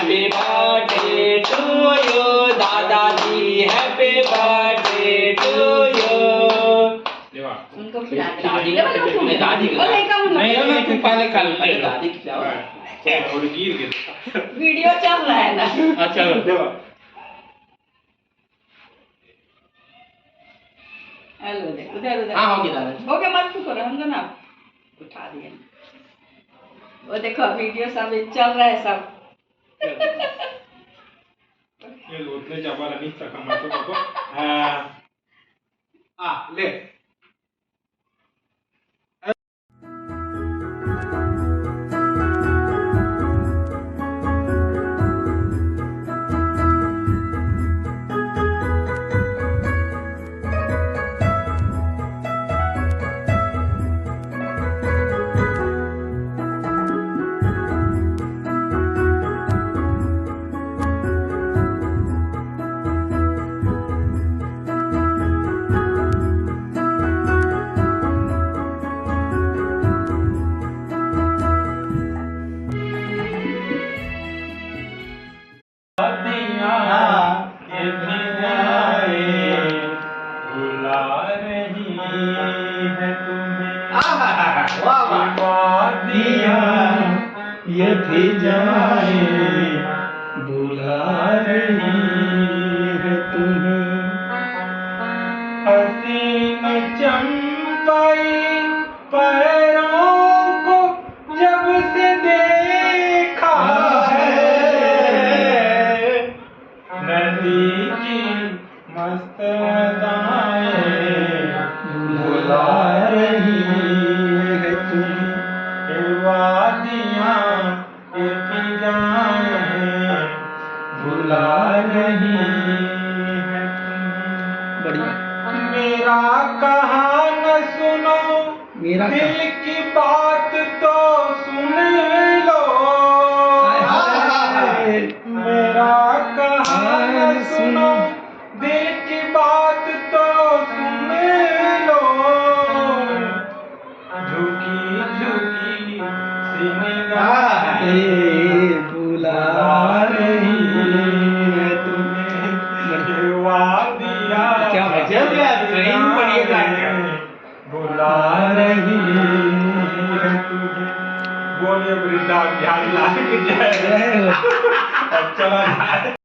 happy birthday to you दादाजी happy birthday to you उनको खिला दे दादी दादी नहीं तू पहले खा ले दादी खिलाओ और गिर गए वीडियो चल रहा है ना अच्छा हेलो देख उधर उधर हाँ हो गया दादा हो गया मत करो हम ना उठा दिए वो देखो वीडियो सब चल रहा है सब ये लोटने चावल नहीं सका मैं तो पापा हाँ ले ये भी जाए बुला रही है तुम्हें हसीन चंपाई पैरों को जब से देखा है नदी की मस्त अदाएं बुला रही है तुम्हें वादियाँ बुला रही है बढ़िया मेरा कहा न सुनो मेरा दिल की बात तो सुन लो मेरा कहा न सुनो दिल की बात तो सुन लो झुकी झुकी सी निगाहें बुला रही है तुम्हें वादियाँ क्या मजा गया ट्रेन बढ़िया बुला रही है तुझे बोलिए वृंदा बिहारी लाल की जय अब चला जाए